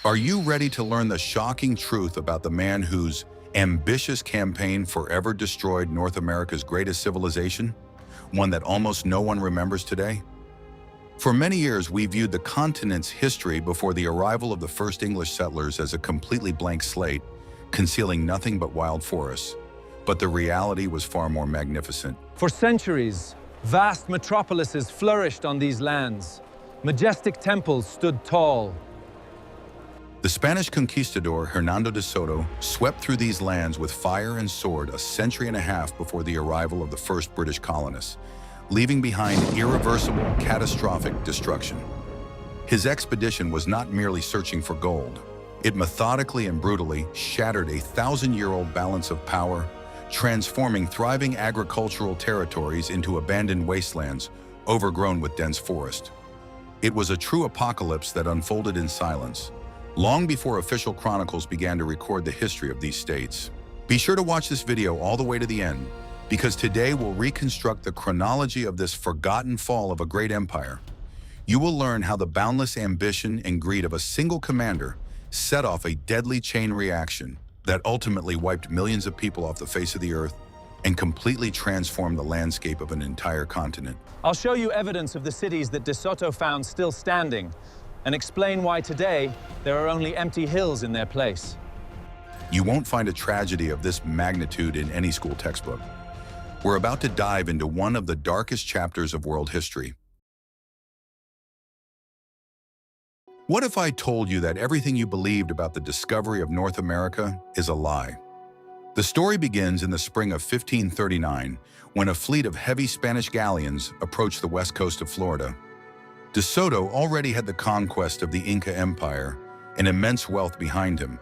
Are you ready to learn the shocking truth about the man whose ambitious campaign forever destroyed North America's greatest civilization? One that almost no one remembers today? For many years, we viewed the continent's history before the arrival of the first English settlers as a completely blank slate, concealing nothing but wild forests. But the reality was far more magnificent. For centuries, vast metropolises flourished on these lands. Majestic temples stood tall. The Spanish conquistador Hernando de Soto swept through these lands with fire and sword a century and a half before the arrival of the first British colonists, leaving behind irreversible, catastrophic destruction. His expedition was not merely searching for gold. It methodically and brutally shattered a thousand-year-old balance of power, transforming thriving agricultural territories into abandoned wastelands overgrown with dense forest. It was a true apocalypse that unfolded in silence, long before official chronicles began to record the history of these states. Be sure to watch this video all the way to the end, because today we'll reconstruct the chronology of this forgotten fall of a great empire. You will learn how the boundless ambition and greed of a single commander set off a deadly chain reaction that ultimately wiped millions of people off the face of the earth and completely transformed the landscape of an entire continent. I'll show you evidence of the cities that De Soto found still standing, and explain why today there are only empty hills in their place. You won't find a tragedy of this magnitude in any school textbook. We're about to dive into one of the darkest chapters of world history. What if I told you that everything you believed about the discovery of North America is a lie? The story begins in the spring of 1539, when a fleet of heavy Spanish galleons approached the west coast of Florida. De Soto already had the conquest of the Inca Empire and immense wealth behind him,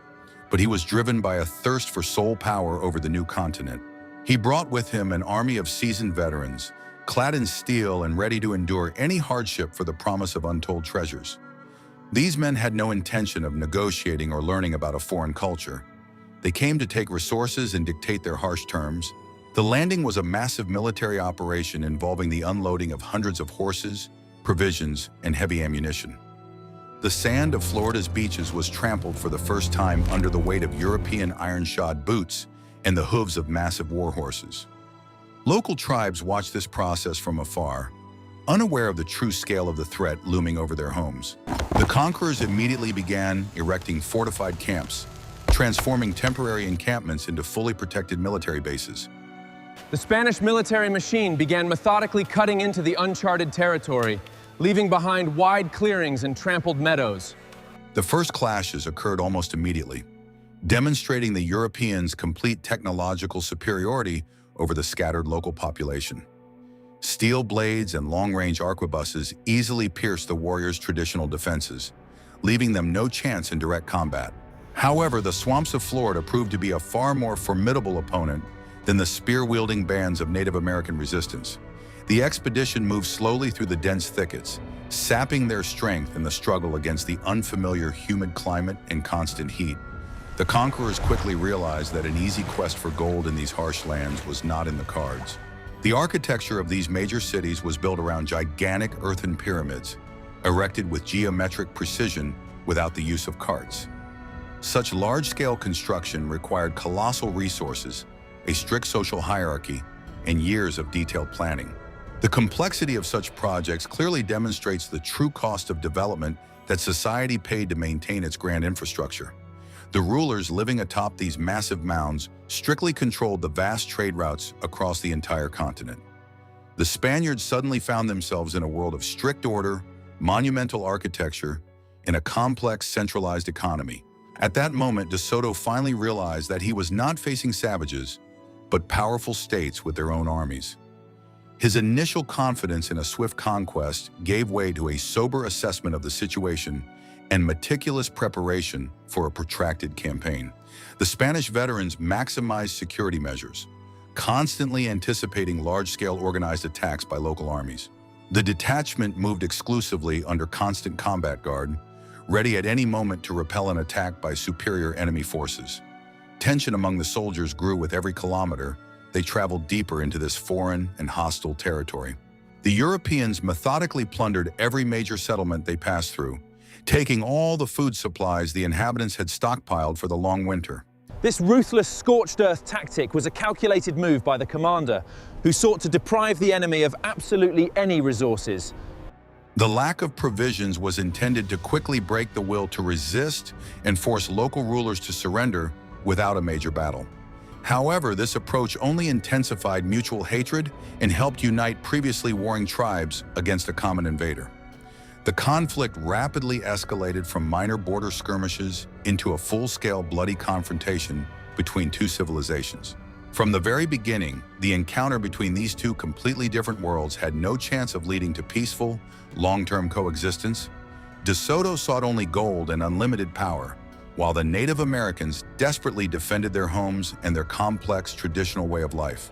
but he was driven by a thirst for sole power over the new continent. He brought with him an army of seasoned veterans, clad in steel and ready to endure any hardship for the promise of untold treasures. These men had no intention of negotiating or learning about a foreign culture. They came to take resources and dictate their harsh terms. The landing was a massive military operation involving the unloading of hundreds of horses, provisions, and heavy ammunition. The sand of Florida's beaches was trampled for the first time under the weight of European iron-shod boots and the hooves of massive war horses. Local tribes watched this process from afar, unaware of the true scale of the threat looming over their homes. The conquerors immediately began erecting fortified camps, transforming temporary encampments into fully protected military bases. The Spanish military machine began methodically cutting into the uncharted territory, leaving behind wide clearings and trampled meadows. The first clashes occurred almost immediately, demonstrating the Europeans' complete technological superiority over the scattered local population. Steel blades and long-range arquebuses easily pierced the warriors' traditional defenses, leaving them no chance in direct combat. However, the swamps of Florida proved to be a far more formidable opponent than the spear-wielding bands of Native American resistance. The expedition moved slowly through the dense thickets, sapping their strength in the struggle against the unfamiliar humid climate and constant heat. The conquerors quickly realized that an easy quest for gold in these harsh lands was not in the cards. The architecture of these major cities was built around gigantic earthen pyramids, erected with geometric precision without the use of carts. Such large-scale construction required colossal resources, a strict social hierarchy, and years of detailed planning. The complexity of such projects clearly demonstrates the true cost of development that society paid to maintain its grand infrastructure. The rulers living atop these massive mounds strictly controlled the vast trade routes across the entire continent. The Spaniards suddenly found themselves in a world of strict order, monumental architecture, and a complex centralized economy. At that moment, De Soto finally realized that he was not facing savages, but powerful states with their own armies. His initial confidence in a swift conquest gave way to a sober assessment of the situation and meticulous preparation for a protracted campaign. The Spanish veterans maximized security measures, constantly anticipating large-scale organized attacks by local armies. The detachment moved exclusively under constant combat guard, ready at any moment to repel an attack by superior enemy forces. Tension among the soldiers grew with every kilometer they traveled deeper into this foreign and hostile territory. The Europeans methodically plundered every major settlement they passed through, taking all the food supplies the inhabitants had stockpiled for the long winter. This ruthless scorched earth tactic was a calculated move by the commander, who sought to deprive the enemy of absolutely any resources. The lack of provisions was intended to quickly break the will to resist and force local rulers to surrender without a major battle. However, this approach only intensified mutual hatred and helped unite previously warring tribes against a common invader. The conflict rapidly escalated from minor border skirmishes into a full-scale bloody confrontation between two civilizations. From the very beginning, the encounter between these two completely different worlds had no chance of leading to peaceful, long-term coexistence. De Soto sought only gold and unlimited power, while the Native Americans desperately defended their homes and their complex traditional way of life.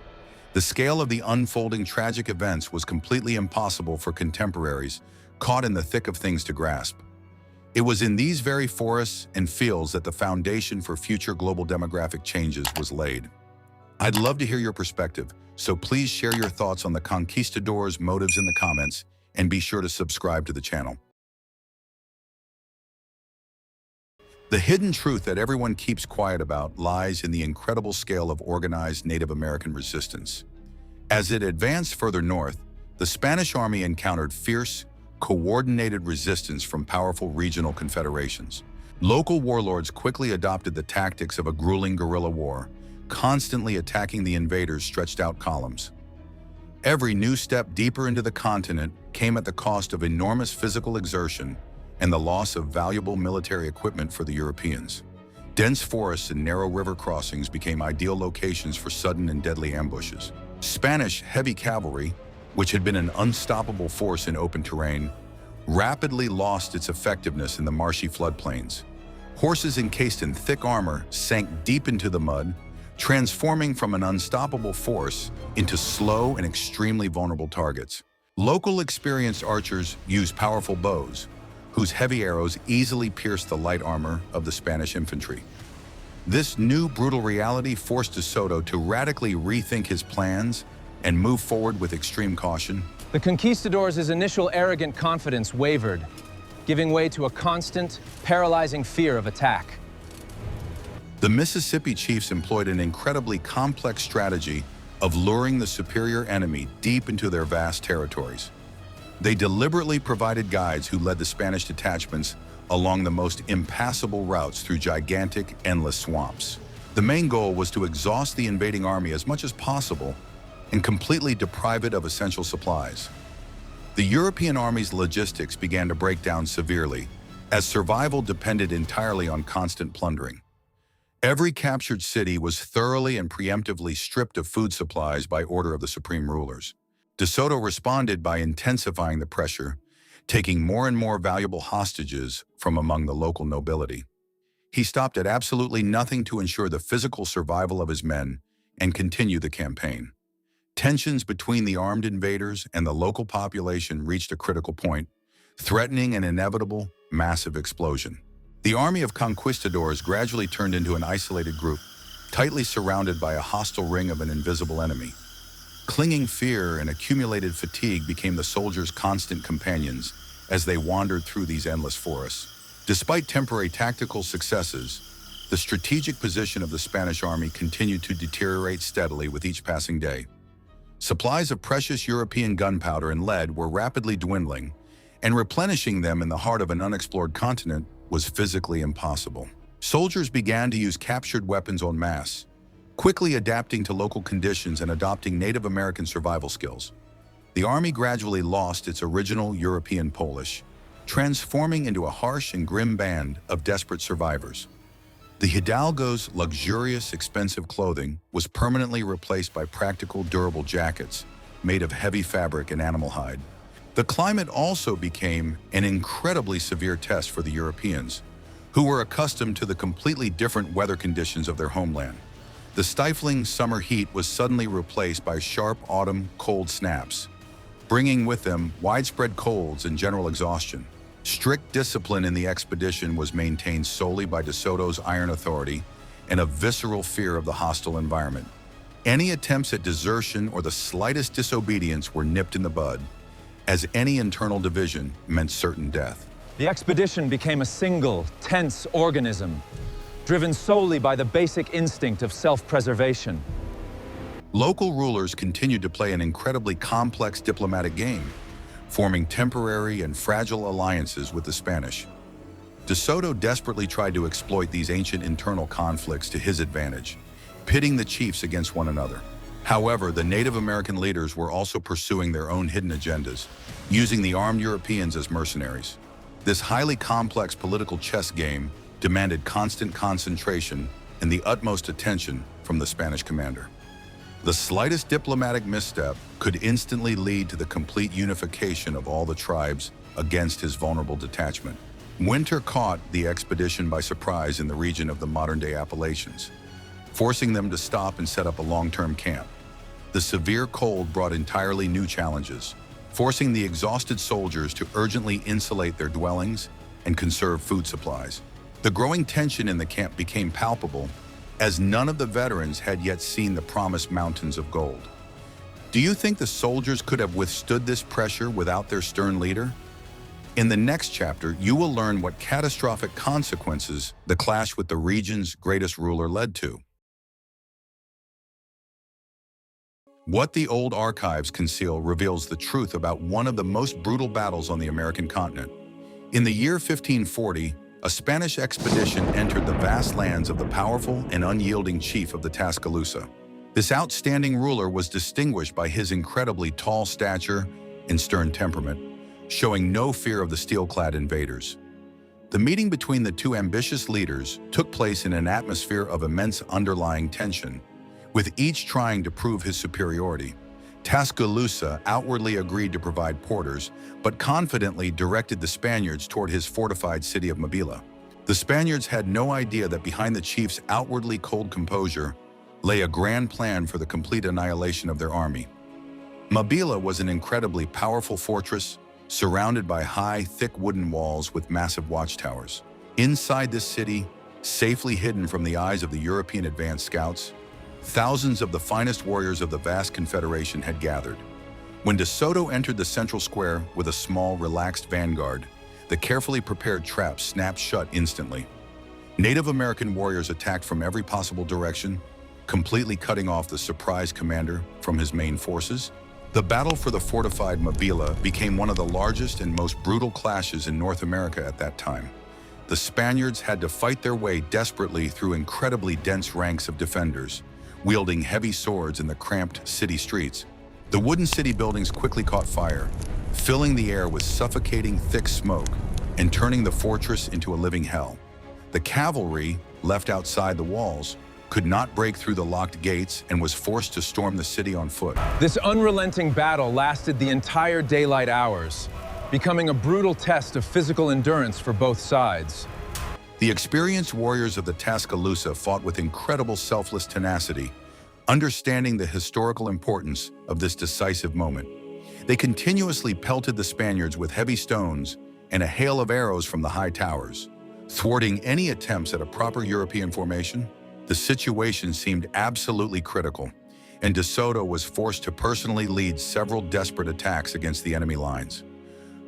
The scale of the unfolding tragic events was completely impossible for contemporaries caught in the thick of things to grasp. It was in these very forests and fields that the foundation for future global demographic changes was laid. I'd love to hear your perspective, so please share your thoughts on the conquistadors' motives in the comments, and be sure to subscribe to the channel. The hidden truth that everyone keeps quiet about lies in the incredible scale of organized Native American resistance. As it advanced further north, the Spanish army encountered fierce, coordinated resistance from powerful regional confederations. Local warlords quickly adopted the tactics of a grueling guerrilla war, constantly attacking the invaders' stretched-out columns. Every new step deeper into the continent came at the cost of enormous physical exertion and the loss of valuable military equipment for the Europeans. Dense forests and narrow river crossings became ideal locations for sudden and deadly ambushes. Spanish heavy cavalry, which had been an unstoppable force in open terrain, rapidly lost its effectiveness in the marshy floodplains. Horses encased in thick armor sank deep into the mud, transforming from an unstoppable force into slow and extremely vulnerable targets. Local experienced archers used powerful bows, whose heavy arrows easily pierced the light armor of the Spanish infantry. This new brutal reality forced De Soto to radically rethink his plans and move forward with extreme caution. The conquistadors' initial arrogant confidence wavered, giving way to a constant, paralyzing fear of attack. The Mississippi chiefs employed an incredibly complex strategy of luring the superior enemy deep into their vast territories. They deliberately provided guides who led the Spanish detachments along the most impassable routes through gigantic, endless swamps. The main goal was to exhaust the invading army as much as possible and completely deprive it of essential supplies. The European army's logistics began to break down severely, as survival depended entirely on constant plundering. Every captured city was thoroughly and preemptively stripped of food supplies by order of the supreme rulers. De Soto responded by intensifying the pressure, taking more and more valuable hostages from among the local nobility. He stopped at absolutely nothing to ensure the physical survival of his men and continue the campaign. Tensions between the armed invaders and the local population reached a critical point, threatening an inevitable, massive explosion. The army of conquistadors gradually turned into an isolated group, tightly surrounded by a hostile ring of an invisible enemy. Clinging fear and accumulated fatigue became the soldiers' constant companions as they wandered through these endless forests. Despite temporary tactical successes, the strategic position of the Spanish army continued to deteriorate steadily with each passing day. Supplies of precious European gunpowder and lead were rapidly dwindling, and replenishing them in the heart of an unexplored continent was physically impossible. Soldiers began to use captured weapons en masse, quickly adapting to local conditions and adopting Native American survival skills. The army gradually lost its original European Polish, transforming into a harsh and grim band of desperate survivors. The Hidalgo's luxurious, expensive clothing was permanently replaced by practical, durable jackets made of heavy fabric and animal hide. The climate also became an incredibly severe test for the Europeans, who were accustomed to the completely different weather conditions of their homeland. The stifling summer heat was suddenly replaced by sharp autumn cold snaps, bringing with them widespread colds and general exhaustion. Strict discipline in the expedition was maintained solely by De Soto's iron authority and a visceral fear of the hostile environment. Any attempts at desertion or the slightest disobedience were nipped in the bud, as any internal division meant certain death. The expedition became a single, tense organism, driven solely by the basic instinct of self-preservation. Local rulers continued to play an incredibly complex diplomatic game, forming temporary and fragile alliances with the Spanish. De Soto desperately tried to exploit these ancient internal conflicts to his advantage, pitting the chiefs against one another. However, the Native American leaders were also pursuing their own hidden agendas, using the armed Europeans as mercenaries. This highly complex political chess game demanded constant concentration and the utmost attention from the Spanish commander. The slightest diplomatic misstep could instantly lead to the complete unification of all the tribes against his vulnerable detachment. Winter caught the expedition by surprise in the region of the modern-day Appalachians, forcing them to stop and set up a long-term camp. The severe cold brought entirely new challenges, forcing the exhausted soldiers to urgently insulate their dwellings and conserve food supplies. The growing tension in the camp became palpable, as none of the veterans had yet seen the promised mountains of gold. Do you think the soldiers could have withstood this pressure without their stern leader? In the next chapter, you will learn what catastrophic consequences the clash with the region's greatest ruler led to. What the old archives conceal reveals the truth about one of the most brutal battles on the American continent. In the year 1540, a Spanish expedition entered the vast lands of the powerful and unyielding chief of the Tuscaloosa. This outstanding ruler was distinguished by his incredibly tall stature and stern temperament, showing no fear of the steel-clad invaders. The meeting between the two ambitious leaders took place in an atmosphere of immense underlying tension, with each trying to prove his superiority. Tuscaloosa outwardly agreed to provide porters, but confidently directed the Spaniards toward his fortified city of Mobila. The Spaniards had no idea that behind the chief's outwardly cold composure lay a grand plan for the complete annihilation of their army. Mobila was an incredibly powerful fortress, surrounded by high, thick wooden walls with massive watchtowers. Inside this city, safely hidden from the eyes of the European advance scouts, thousands of the finest warriors of the vast confederation had gathered. When De Soto entered the central square with a small, relaxed vanguard, the carefully prepared trap snapped shut instantly. Native American warriors attacked from every possible direction, completely cutting off the surprise commander from his main forces. The battle for the fortified Mobila became one of the largest and most brutal clashes in North America at that time. The Spaniards had to fight their way desperately through incredibly dense ranks of defenders, wielding heavy swords in the cramped city streets. The wooden city buildings quickly caught fire, filling the air with suffocating thick smoke and turning the fortress into a living hell. The cavalry, left outside the walls, could not break through the locked gates and was forced to storm the city on foot. This unrelenting battle lasted the entire daylight hours, becoming a brutal test of physical endurance for both sides. The experienced warriors of the Tuscaloosa fought with incredible selfless tenacity, understanding the historical importance of this decisive moment. They continuously pelted the Spaniards with heavy stones and a hail of arrows from the high towers, thwarting any attempts at a proper European formation. The situation seemed absolutely critical, and De Soto was forced to personally lead several desperate attacks against the enemy lines.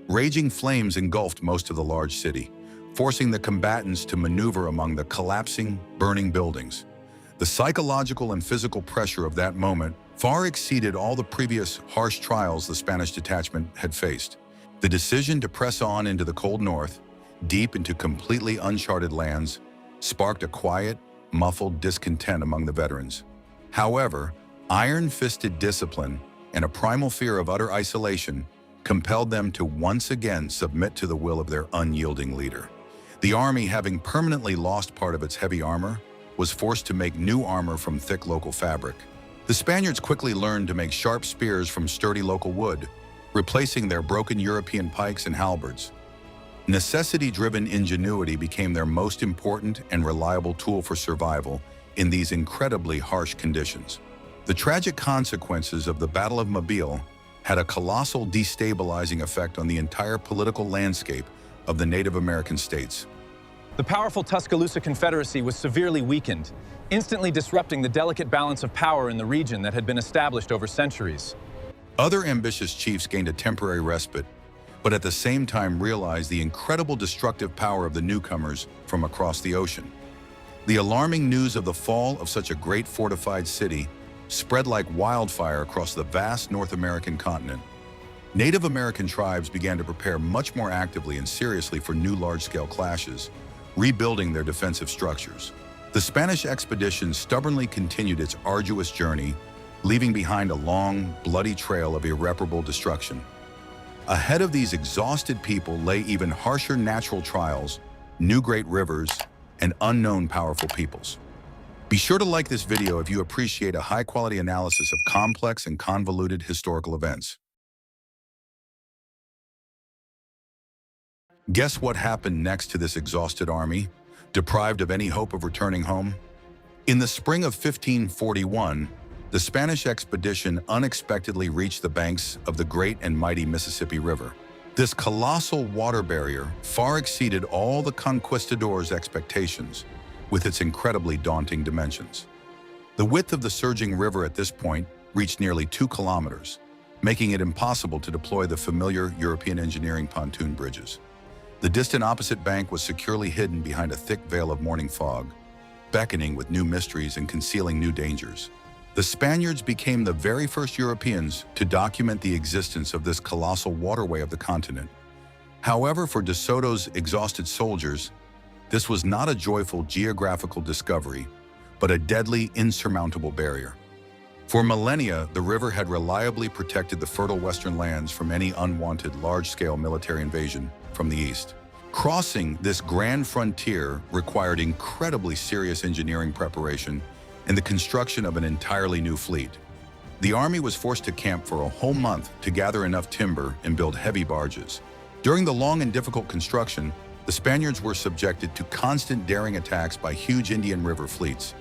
Raging flames engulfed most of the large city, forcing the combatants to maneuver among the collapsing, burning buildings. The psychological and physical pressure of that moment far exceeded all the previous harsh trials the Spanish detachment had faced. The decision to press on into the cold north, deep into completely uncharted lands, sparked a quiet, muffled discontent among the veterans. However, iron-fisted discipline and a primal fear of utter isolation compelled them to once again submit to the will of their unyielding leader. The army, having permanently lost part of its heavy armor, was forced to make new armor from thick local fabric. The Spaniards quickly learned to make sharp spears from sturdy local wood, replacing their broken European pikes and halberds. Necessity-driven ingenuity became their most important and reliable tool for survival in these incredibly harsh conditions. The tragic consequences of the Battle of Mobile had a colossal destabilizing effect on the entire political landscape of the Native American states. The powerful Tuscaloosa Confederacy was severely weakened, instantly disrupting the delicate balance of power in the region that had been established over centuries. Other ambitious chiefs gained a temporary respite, but at the same time realized the incredible destructive power of the newcomers from across the ocean. The alarming news of the fall of such a great fortified city spread like wildfire across the vast North American continent. Native American tribes began to prepare much more actively and seriously for new large-scale clashes, rebuilding their defensive structures. The Spanish expedition stubbornly continued its arduous journey, leaving behind a long, bloody trail of irreparable destruction. Ahead of these exhausted people lay even harsher natural trials, new great rivers, and unknown powerful peoples. Be sure to like this video if you appreciate a high-quality analysis of complex and convoluted historical events. Guess what happened next to this exhausted army, deprived of any hope of returning home? In the spring of 1541, the Spanish expedition unexpectedly reached the banks of the great and mighty Mississippi River. This colossal water barrier far exceeded all the conquistadors' expectations, with its incredibly daunting dimensions. The width of the surging river at this point reached nearly 2 kilometers, making it impossible to deploy the familiar European engineering pontoon bridges. The distant opposite bank was securely hidden behind a thick veil of morning fog, beckoning with new mysteries and concealing new dangers. The Spaniards became the very first Europeans to document the existence of this colossal waterway of the continent. However, for De Soto's exhausted soldiers, this was not a joyful geographical discovery, but a deadly, insurmountable barrier. For millennia, the river had reliably protected the fertile western lands from any unwanted large-scale military invasion from the east. Crossing this grand frontier required incredibly serious engineering preparation and the construction of an entirely new fleet. The army was forced to camp for a whole month to gather enough timber and build heavy barges. During the long and difficult construction, the Spaniards were subjected to constant daring attacks by huge Indian River fleets.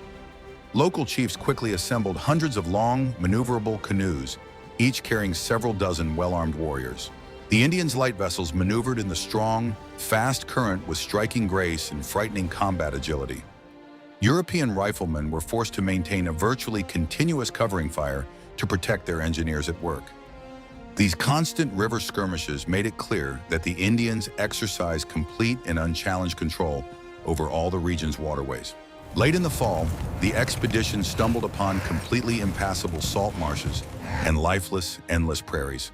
Local chiefs quickly assembled hundreds of long, maneuverable canoes, each carrying several dozen well-armed warriors. The Indians' light vessels maneuvered in the strong, fast current with striking grace and frightening combat agility. European riflemen were forced to maintain a virtually continuous covering fire to protect their engineers at work. These constant river skirmishes made it clear that the Indians exercised complete and unchallenged control over all the region's waterways. Late in the fall, the expedition stumbled upon completely impassable salt marshes and lifeless, endless prairies.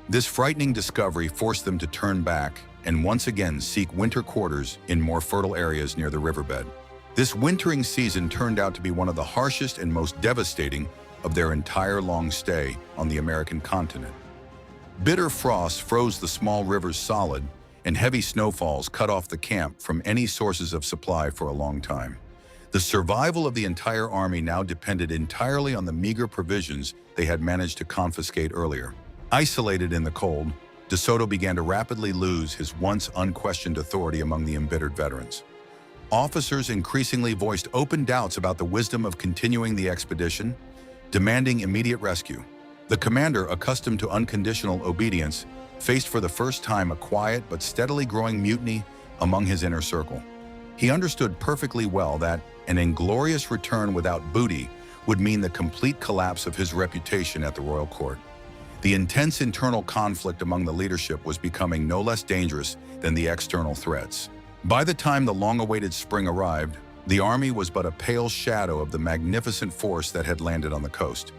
This frightening discovery forced them to turn back and once again seek winter quarters in more fertile areas near the riverbed. This wintering season turned out to be one of the harshest and most devastating of their entire long stay on the American continent. Bitter frosts froze the small rivers solid, and heavy snowfalls cut off the camp from any sources of supply for a long time. The survival of the entire army now depended entirely on the meager provisions they had managed to confiscate earlier. Isolated in the cold, De Soto began to rapidly lose his once unquestioned authority among the embittered veterans. Officers increasingly voiced open doubts about the wisdom of continuing the expedition, demanding immediate rescue. The commander, accustomed to unconditional obedience, faced for the first time a quiet but steadily growing mutiny among his inner circle. He understood perfectly well that an inglorious return without booty would mean the complete collapse of his reputation at the royal court. The intense internal conflict among the leadership was becoming no less dangerous than the external threats. By the time the long-awaited spring arrived, the army was but a pale shadow of the magnificent force that had landed on the coast.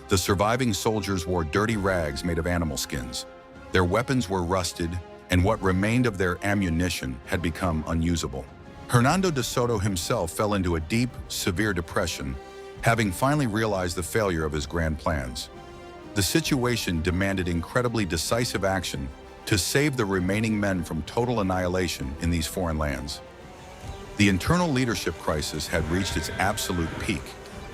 The surviving soldiers wore dirty rags made of animal skins. Their weapons were rusted, and what remained of their ammunition had become unusable. Hernando de Soto himself fell into a deep, severe depression, having finally realized the failure of his grand plans. The situation demanded incredibly decisive action to save the remaining men from total annihilation in these foreign lands. The internal leadership crisis had reached its absolute peak,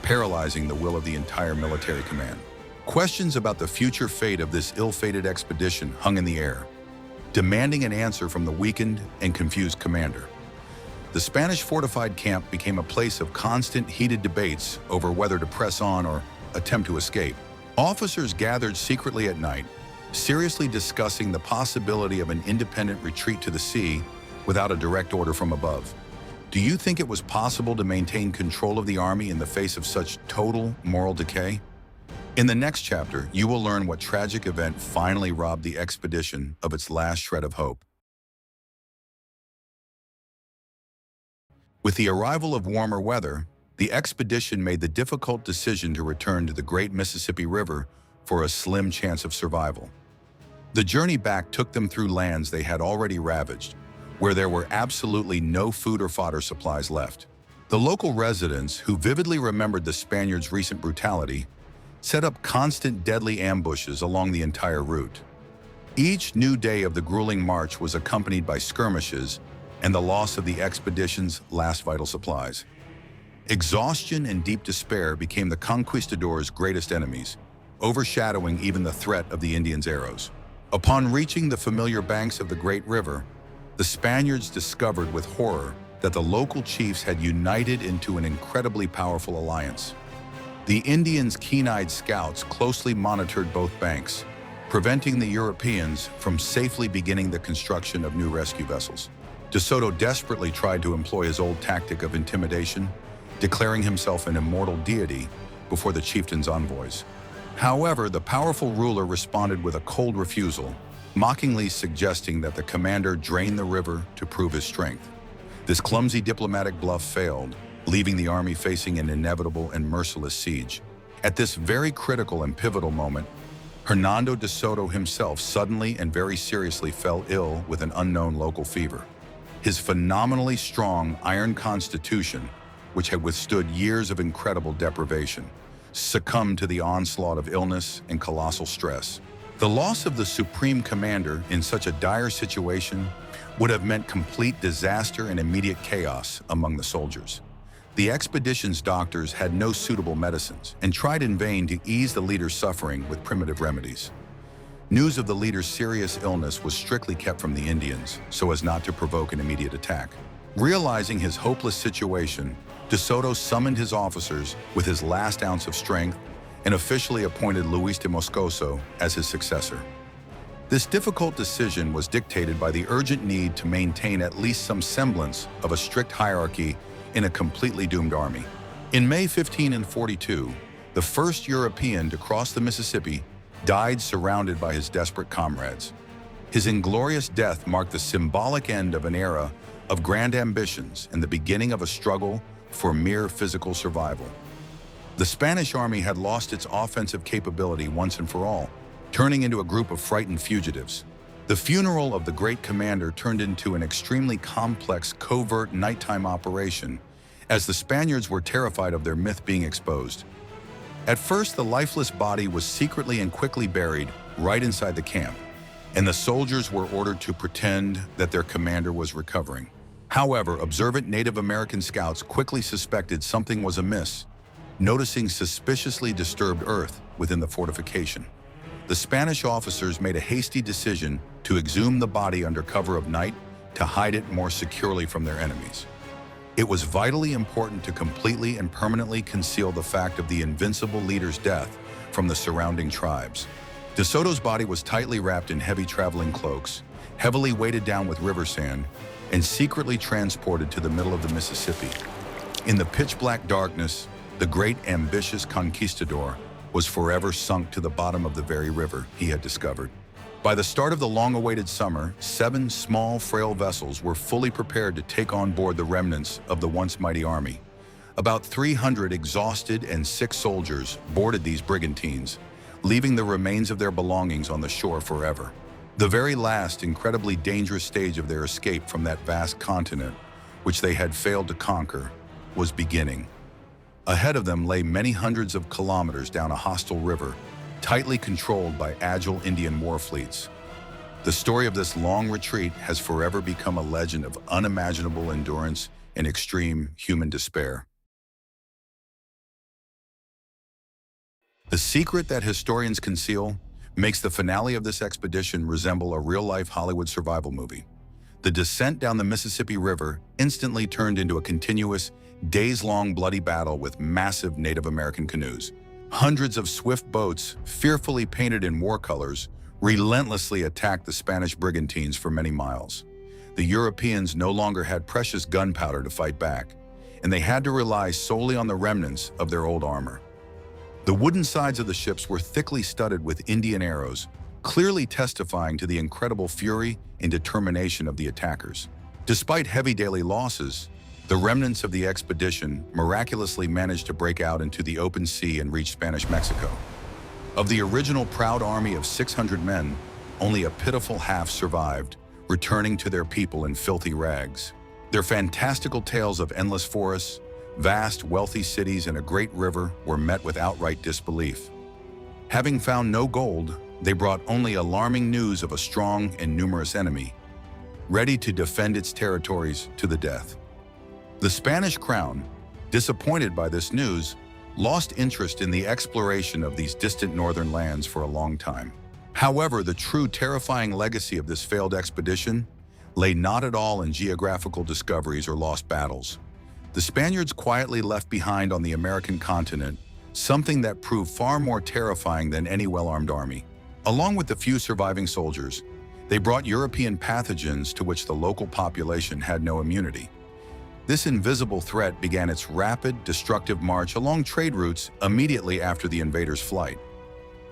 paralyzing the will of the entire military command. Questions about the future fate of this ill-fated expedition hung in the air, demanding an answer from the weakened and confused commander. The Spanish fortified camp became a place of constant heated debates over whether to press on or attempt to escape. Officers gathered secretly at night, seriously discussing the possibility of an independent retreat to the sea without a direct order from above. Do you think it was possible to maintain control of the army in the face of such total moral decay? In the next chapter, you will learn what tragic event finally robbed the expedition of its last shred of hope. With the arrival of warmer weather, the expedition made the difficult decision to return to the Great Mississippi River for a slim chance of survival. The journey back took them through lands they had already ravaged, where there were absolutely no food or fodder supplies left. The local residents, who vividly remembered the Spaniards' recent brutality, set up constant deadly ambushes along the entire route. Each new day of the grueling march was accompanied by skirmishes and the loss of the expedition's last vital supplies. Exhaustion and deep despair became the conquistadors' greatest enemies, overshadowing even the threat of the Indians' arrows. Upon reaching the familiar banks of the Great River, the Spaniards discovered with horror that the local chiefs had united into an incredibly powerful alliance. The Indians' keen-eyed scouts closely monitored both banks, preventing the Europeans from safely beginning the construction of new rescue vessels. De Soto desperately tried to employ his old tactic of intimidation, declaring himself an immortal deity before the chieftain's envoys. However, the powerful ruler responded with a cold refusal, mockingly suggesting that the commander drain the river to prove his strength. This clumsy diplomatic bluff failed, leaving the army facing an inevitable and merciless siege. At this very critical and pivotal moment, Hernando de Soto himself suddenly and very seriously fell ill with an unknown local fever. His phenomenally strong iron constitution, which had withstood years of incredible deprivation, succumbed to the onslaught of illness and colossal stress. The loss of the supreme commander in such a dire situation would have meant complete disaster and immediate chaos among the soldiers. The expedition's doctors had no suitable medicines and tried in vain to ease the leader's suffering with primitive remedies. News of the leader's serious illness was strictly kept from the Indians so as not to provoke an immediate attack. Realizing his hopeless situation, De Soto summoned his officers with his last ounce of strength and officially appointed Luis de Moscoso as his successor. This difficult decision was dictated by the urgent need to maintain at least some semblance of a strict hierarchy in a completely doomed army. In May 1542, the first European to cross the Mississippi died surrounded by his desperate comrades. His inglorious death marked the symbolic end of an era of grand ambitions and the beginning of a struggle for mere physical survival. The Spanish army had lost its offensive capability once and for all, turning into a group of frightened fugitives. The funeral of the great commander turned into an extremely complex, covert nighttime operation, as the Spaniards were terrified of their myth being exposed. At first, the lifeless body was secretly and quickly buried right inside the camp, and the soldiers were ordered to pretend that their commander was recovering. However, observant Native American scouts quickly suspected something was amiss, noticing suspiciously disturbed earth within the fortification. The Spanish officers made a hasty decision to exhume the body under cover of night to hide it more securely from their enemies. It was vitally important to completely and permanently conceal the fact of the invincible leader's death from the surrounding tribes. De Soto's body was tightly wrapped in heavy traveling cloaks, heavily weighted down with river sand, and secretly transported to the middle of the Mississippi. In the pitch-black darkness, the great ambitious conquistador was forever sunk to the bottom of the very river he had discovered. By the start of the long-awaited summer, 7 small, frail vessels were fully prepared to take on board the remnants of the once mighty army. About 300 exhausted and sick soldiers boarded these brigantines, leaving the remains of their belongings on the shore forever. The very last, incredibly dangerous stage of their escape from that vast continent, which they had failed to conquer, was beginning. Ahead of them lay many hundreds of kilometers down a hostile river, tightly controlled by agile Indian war fleets. The story of this long retreat has forever become a legend of unimaginable endurance and extreme human despair. The secret that historians conceal makes the finale of this expedition resemble a real-life Hollywood survival movie. The descent down the Mississippi River instantly turned into a continuous, days-long bloody battle with massive Native American canoes. Hundreds of swift boats, fearfully painted in war colors, relentlessly attacked the Spanish brigantines for many miles. The Europeans no longer had precious gunpowder to fight back, and they had to rely solely on the remnants of their old armor. The wooden sides of the ships were thickly studded with Indian arrows, clearly testifying to the incredible fury and determination of the attackers. Despite heavy daily losses, the remnants of the expedition miraculously managed to break out into the open sea and reach Spanish Mexico. Of the original proud army of 600 men, only a pitiful half survived, returning to their people in filthy rags. Their fantastical tales of endless forests, vast, wealthy cities, and a great river were met with outright disbelief. Having found no gold, they brought only alarming news of a strong and numerous enemy, ready to defend its territories to the death. The Spanish crown, disappointed by this news, lost interest in the exploration of these distant northern lands for a long time. However, the true terrifying legacy of this failed expedition lay not at all in geographical discoveries or lost battles. The Spaniards quietly left behind on the American continent something that proved far more terrifying than any well-armed army. Along with the few surviving soldiers, they brought European pathogens to which the local population had no immunity. This invisible threat began its rapid, destructive march along trade routes immediately after the invaders' flight.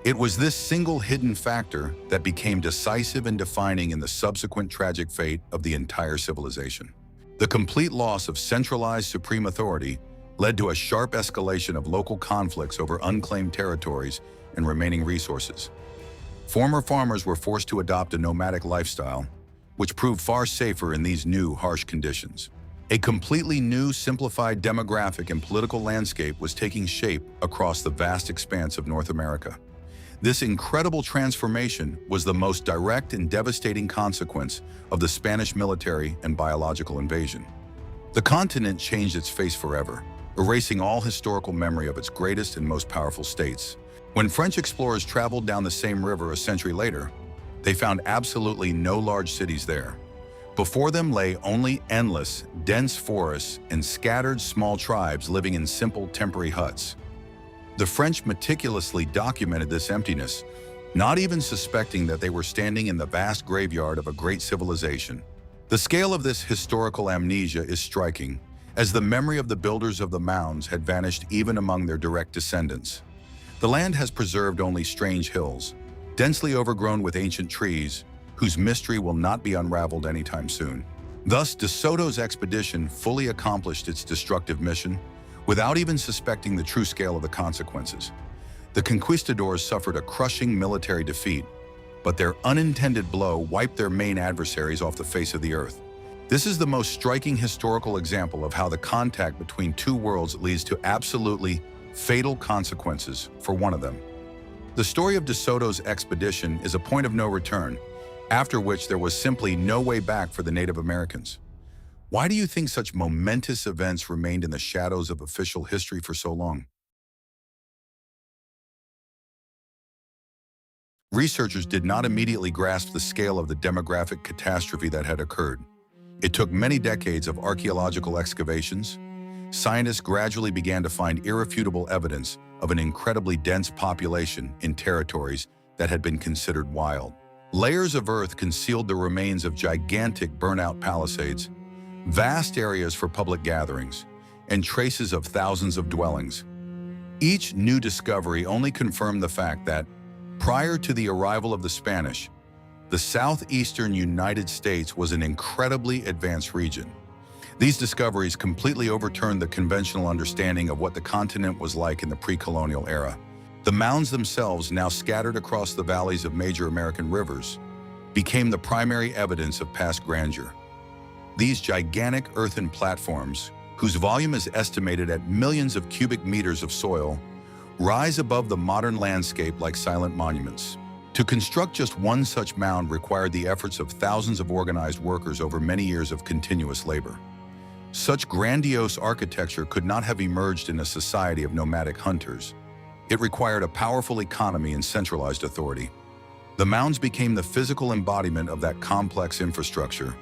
It was this single hidden factor that became decisive and defining in the subsequent tragic fate of the entire civilization. The complete loss of centralized supreme authority led to a sharp escalation of local conflicts over unclaimed territories and remaining resources. Former farmers were forced to adopt a nomadic lifestyle, which proved far safer in these new, harsh conditions. A completely new, simplified demographic and political landscape was taking shape across the vast expanse of North America. This incredible transformation was the most direct and devastating consequence of the Spanish military and biological invasion. The continent changed its face forever, erasing all historical memory of its greatest and most powerful states. When French explorers traveled down the same river a century later, they found absolutely no large cities there. Before them lay only endless, dense forests and scattered small tribes living in simple temporary huts. The French meticulously documented this emptiness, not even suspecting that they were standing in the vast graveyard of a great civilization. The scale of this historical amnesia is striking, as the memory of the builders of the mounds had vanished even among their direct descendants. The land has preserved only strange hills, densely overgrown with ancient trees, whose mystery will not be unraveled anytime soon. Thus, De Soto's expedition fully accomplished its destructive mission without even suspecting the true scale of the consequences. The conquistadors suffered a crushing military defeat, but their unintended blow wiped their main adversaries off the face of the earth. This is the most striking historical example of how the contact between two worlds leads to absolutely fatal consequences for one of them. The story of De Soto's expedition is a point of no return, after which there was simply no way back for the Native Americans. Why do you think such momentous events remained in the shadows of official history for so long? Researchers did not immediately grasp the scale of the demographic catastrophe that had occurred. It took many decades of archaeological excavations. Scientists gradually began to find irrefutable evidence of an incredibly dense population in territories that had been considered wild. Layers of earth concealed the remains of gigantic burnt-out palisades, vast areas for public gatherings, and traces of thousands of dwellings. Each new discovery only confirmed the fact that, prior to the arrival of the Spanish, the southeastern United States was an incredibly advanced region. These discoveries completely overturned the conventional understanding of what the continent was like in the pre-colonial era. The mounds themselves, now scattered across the valleys of major American rivers, became the primary evidence of past grandeur. These gigantic earthen platforms, whose volume is estimated at millions of cubic meters of soil, rise above the modern landscape like silent monuments. To construct just one such mound required the efforts of thousands of organized workers over many years of continuous labor. Such grandiose architecture could not have emerged in a society of nomadic hunters. It required a powerful economy and centralized authority. The mounds became the physical embodiment of that complex infrastructure,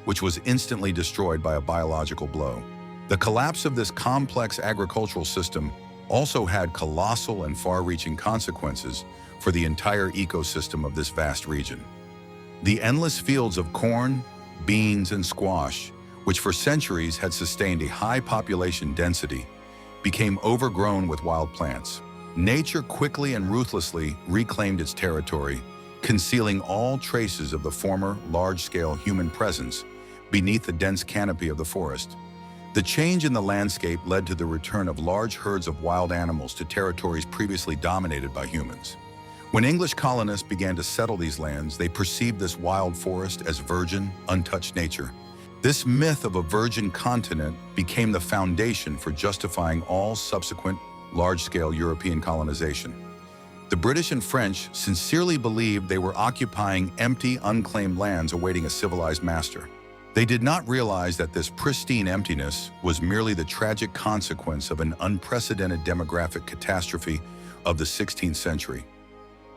which was instantly destroyed by a biological blow. The collapse of this complex agricultural system also had colossal and far-reaching consequences for the entire ecosystem of this vast region. The endless fields of corn, beans, and squash, which for centuries had sustained a high population density, became overgrown with wild plants. Nature quickly and ruthlessly reclaimed its territory, concealing all traces of the former large-scale human presence beneath the dense canopy of the forest. The change in the landscape led to the return of large herds of wild animals to territories previously dominated by humans. When English colonists began to settle these lands, they perceived this wild forest as virgin, untouched nature. This myth of a virgin continent became the foundation for justifying all subsequent large-scale European colonization. The British and French sincerely believed they were occupying empty, unclaimed lands awaiting a civilized master. They did not realize that this pristine emptiness was merely the tragic consequence of an unprecedented demographic catastrophe of the 16th century.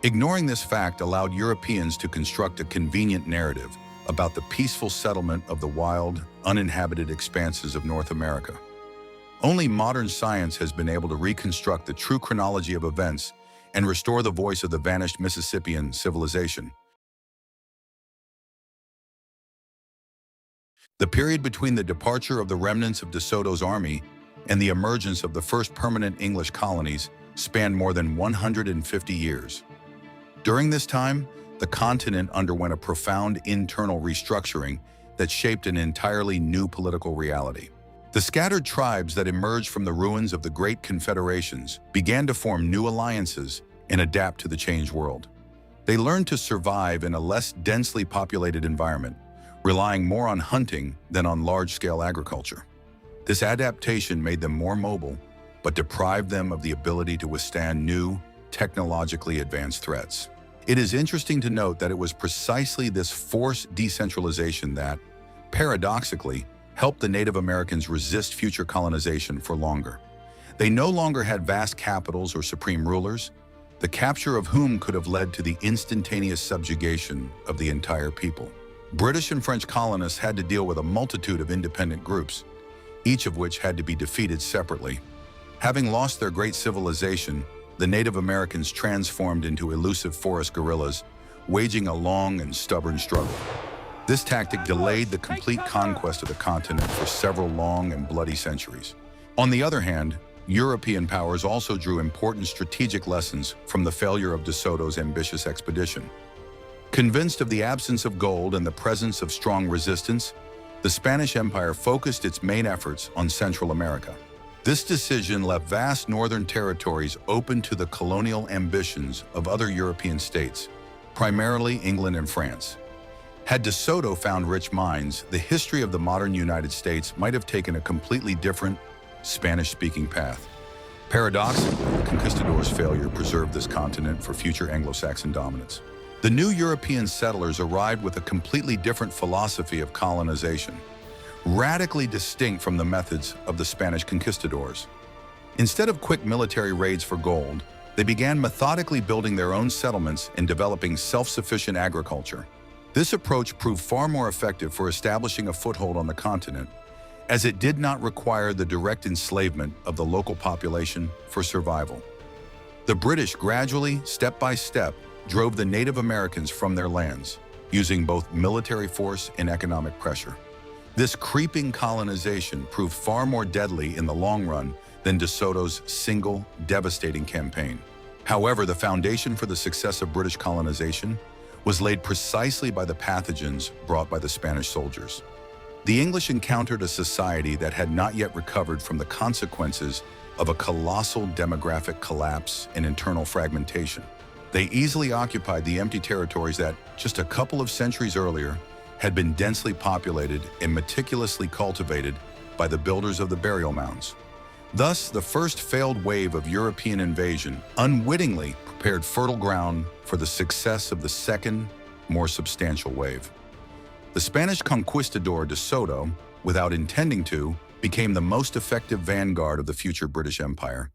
Ignoring this fact allowed Europeans to construct a convenient narrative about the peaceful settlement of the wild, uninhabited expanses of North America. Only modern science has been able to reconstruct the true chronology of events and restore the voice of the vanished Mississippian civilization. The period between the departure of the remnants of De Soto's army and the emergence of the first permanent English colonies spanned more than 150 years. During this time, the continent underwent a profound internal restructuring that shaped an entirely new political reality. The scattered tribes that emerged from the ruins of the great confederations began to form new alliances and adapt to the changed world. They learned to survive in a less densely populated environment, relying more on hunting than on large-scale agriculture. This adaptation made them more mobile, but deprived them of the ability to withstand new, technologically advanced threats. It is interesting to note that it was precisely this forced decentralization that, paradoxically, helped the Native Americans resist future colonization for longer. They no longer had vast capitals or supreme rulers, the capture of whom could have led to the instantaneous subjugation of the entire people. British and French colonists had to deal with a multitude of independent groups, each of which had to be defeated separately. Having lost their great civilization, the Native Americans transformed into elusive forest guerrillas, waging a long and stubborn struggle. This tactic delayed the complete conquest of the continent for several long and bloody centuries. On the other hand, European powers also drew important strategic lessons from the failure of De Soto's ambitious expedition. Convinced of the absence of gold and the presence of strong resistance, the Spanish Empire focused its main efforts on Central America. This decision left vast northern territories open to the colonial ambitions of other European states, primarily England and France. Had De Soto found rich mines, the history of the modern United States might have taken a completely different, Spanish-speaking path. Paradoxically, the Conquistador's failure preserved this continent for future Anglo-Saxon dominance. The new European settlers arrived with a completely different philosophy of colonization, radically distinct from the methods of the Spanish conquistadors. Instead of quick military raids for gold, they began methodically building their own settlements and developing self-sufficient agriculture. This approach proved far more effective for establishing a foothold on the continent, as it did not require the direct enslavement of the local population for survival. The British gradually, step by step, drove the Native Americans from their lands, using both military force and economic pressure. This creeping colonization proved far more deadly in the long run than De Soto's single, devastating campaign. However, the foundation for the success of British colonization was laid precisely by the pathogens brought by the Spanish soldiers. The English encountered a society that had not yet recovered from the consequences of a colossal demographic collapse and internal fragmentation. They easily occupied the empty territories that, just a couple of centuries earlier, had been densely populated and meticulously cultivated by the builders of the burial mounds. Thus, the first failed wave of European invasion unwittingly prepared fertile ground for the success of the second, more substantial wave. The Spanish conquistador De Soto, without intending to, became the most effective vanguard of the future British Empire.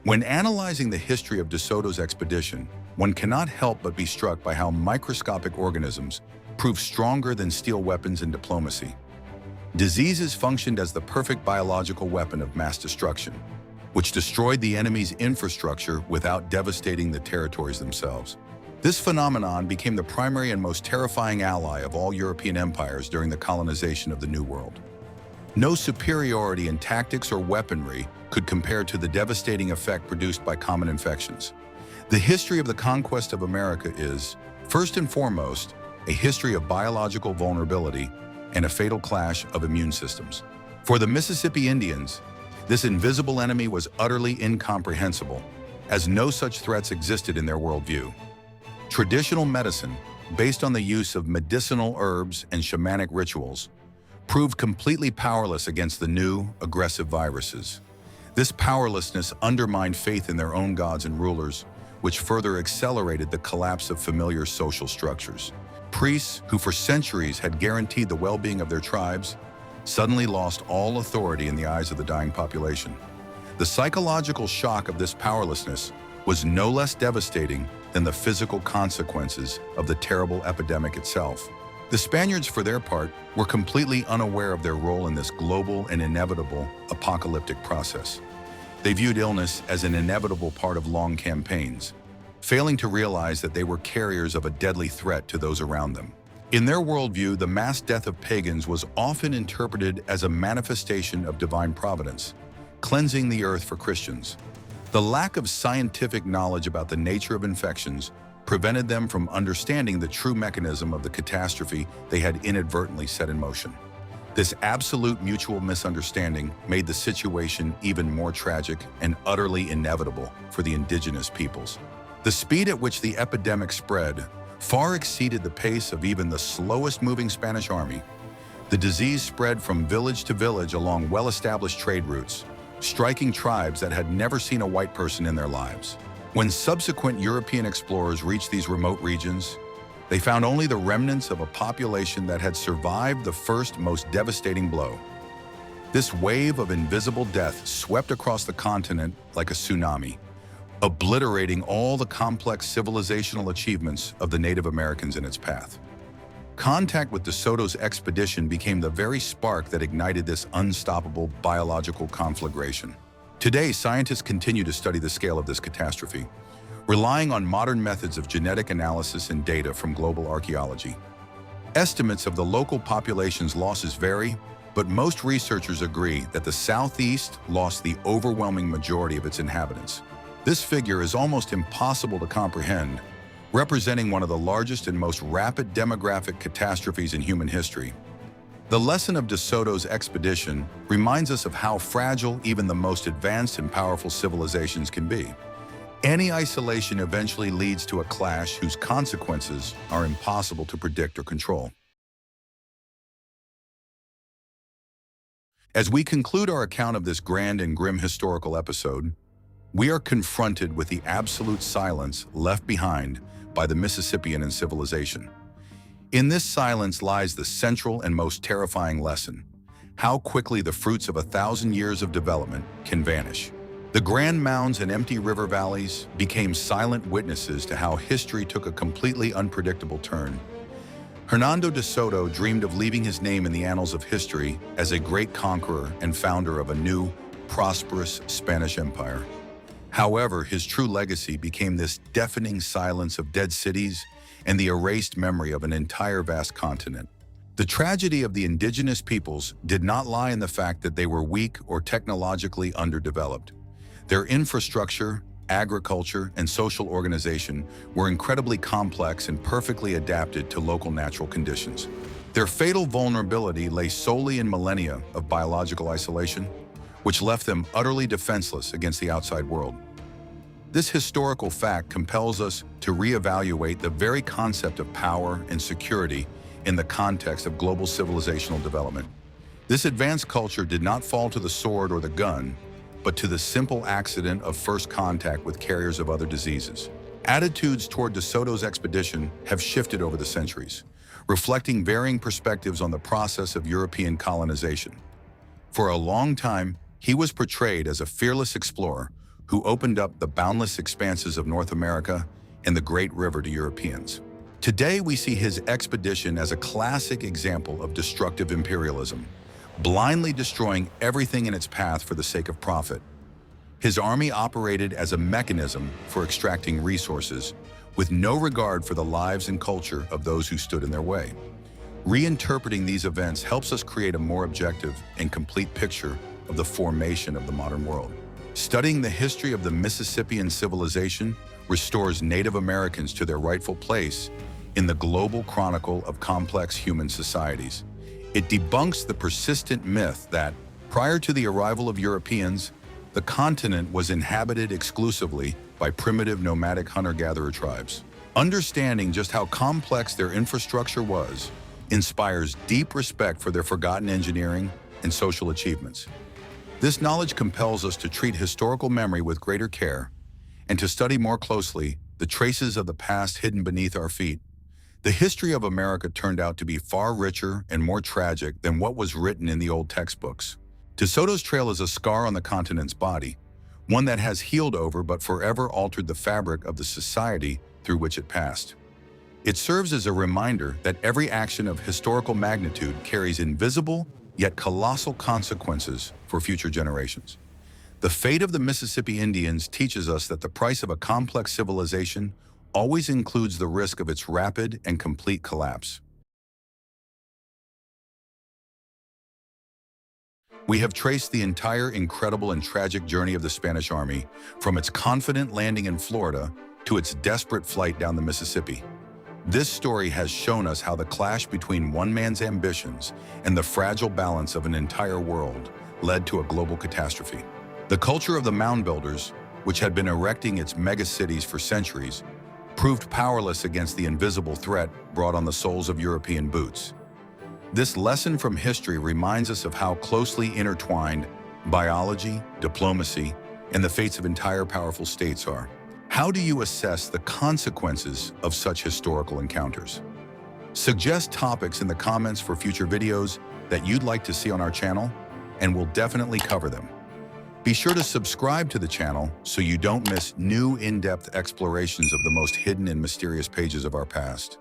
When analyzing the history of De Soto's expedition, one cannot help but be struck by how microscopic organisms proved stronger than steel weapons in diplomacy. Diseases functioned as the perfect biological weapon of mass destruction, which destroyed the enemy's infrastructure without devastating the territories themselves. This phenomenon became the primary and most terrifying ally of all European empires during the colonization of the New World. No superiority in tactics or weaponry could compare to the devastating effect produced by common infections. The history of the conquest of America is, first and foremost, a history of biological vulnerability and a fatal clash of immune systems. For the Mississippi Indians, this invisible enemy was utterly incomprehensible, as no such threats existed in their worldview. Traditional medicine, based on the use of medicinal herbs and shamanic rituals, proved completely powerless against the new, aggressive viruses. This powerlessness undermined faith in their own gods and rulers, which further accelerated the collapse of familiar social structures. Priests, who for centuries had guaranteed the well-being of their tribes, suddenly lost all authority in the eyes of the dying population. The psychological shock of this powerlessness was no less devastating than the physical consequences of the terrible epidemic itself. The Spaniards, for their part, were completely unaware of their role in this global and inevitable apocalyptic process. They viewed illness as an inevitable part of long campaigns, failing to realize that they were carriers of a deadly threat to those around them. In their worldview, the mass death of pagans was often interpreted as a manifestation of divine providence, cleansing the earth for Christians. The lack of scientific knowledge about the nature of infections prevented them from understanding the true mechanism of the catastrophe they had inadvertently set in motion. This absolute mutual misunderstanding made the situation even more tragic and utterly inevitable for the indigenous peoples. The speed at which the epidemic spread far exceeded the pace of even the slowest-moving Spanish army. The disease spread from village to village along well-established trade routes, striking tribes that had never seen a white person in their lives. When subsequent European explorers reached these remote regions, they found only the remnants of a population that had survived the first, most devastating blow. This wave of invisible death swept across the continent like a tsunami, obliterating all the complex civilizational achievements of the Native Americans in its path. Contact with De Soto's expedition became the very spark that ignited this unstoppable biological conflagration. Today, scientists continue to study the scale of this catastrophe, relying on modern methods of genetic analysis and data from global archaeology. Estimates of the local population's losses vary, but most researchers agree that the Southeast lost the overwhelming majority of its inhabitants. This figure is almost impossible to comprehend, representing one of the largest and most rapid demographic catastrophes in human history. The lesson of De Soto's expedition reminds us of how fragile even the most advanced and powerful civilizations can be. Any isolation eventually leads to a clash whose consequences are impossible to predict or control. As we conclude our account of this grand and grim historical episode, we are confronted with the absolute silence left behind by the Mississippian and civilization. In this silence lies the central and most terrifying lesson: how quickly the fruits of 1,000 years of development can vanish. The grand mounds and empty river valleys became silent witnesses to how history took a completely unpredictable turn. Hernando de Soto dreamed of leaving his name in the annals of history as a great conqueror and founder of a new, prosperous Spanish empire. However, his true legacy became this deafening silence of dead cities and the erased memory of an entire vast continent. The tragedy of the indigenous peoples did not lie in the fact that they were weak or technologically underdeveloped. Their infrastructure, agriculture, and social organization were incredibly complex and perfectly adapted to local natural conditions. Their fatal vulnerability lay solely in millennia of biological isolation, which left them utterly defenseless against the outside world. This historical fact compels us to reevaluate the very concept of power and security in the context of global civilizational development. This advanced culture did not fall to the sword or the gun, but to the simple accident of first contact with carriers of other diseases. Attitudes toward De Soto's expedition have shifted over the centuries, reflecting varying perspectives on the process of European colonization. For a long time, he was portrayed as a fearless explorer who opened up the boundless expanses of North America and the Great River to Europeans. Today, we see his expedition as a classic example of destructive imperialism, blindly destroying everything in its path for the sake of profit. His army operated as a mechanism for extracting resources, with no regard for the lives and culture of those who stood in their way. Reinterpreting these events helps us create a more objective and complete picture of the formation of the modern world. Studying the history of the Mississippian civilization restores Native Americans to their rightful place in the global chronicle of complex human societies. It debunks the persistent myth that, prior to the arrival of Europeans, the continent was inhabited exclusively by primitive nomadic hunter-gatherer tribes. Understanding just how complex their infrastructure was inspires deep respect for their forgotten engineering and social achievements. This knowledge compels us to treat historical memory with greater care and to study more closely the traces of the past hidden beneath our feet. The history of America turned out to be far richer and more tragic than what was written in the old textbooks. De Soto's trail is a scar on the continent's body, one that has healed over but forever altered the fabric of the society through which it passed. It serves as a reminder that every action of historical magnitude carries invisible yet colossal consequences for future generations. The fate of the Mississippi Indians teaches us that the price of a complex civilization always includes the risk of its rapid and complete collapse. We have traced the entire incredible and tragic journey of the Spanish Army, from its confident landing in Florida to its desperate flight down the Mississippi. This story has shown us how the clash between one man's ambitions and the fragile balance of an entire world led to a global catastrophe. The culture of the mound builders, which had been erecting its megacities for centuries, proved powerless against the invisible threat brought on the soles of European boots. This lesson from history reminds us of how closely intertwined biology, diplomacy, and the fates of entire powerful states are. How do you assess the consequences of such historical encounters? Suggest topics in the comments for future videos that you'd like to see on our channel, and we'll definitely cover them. Be sure to subscribe to the channel so you don't miss new in-depth explorations of the most hidden and mysterious pages of our past.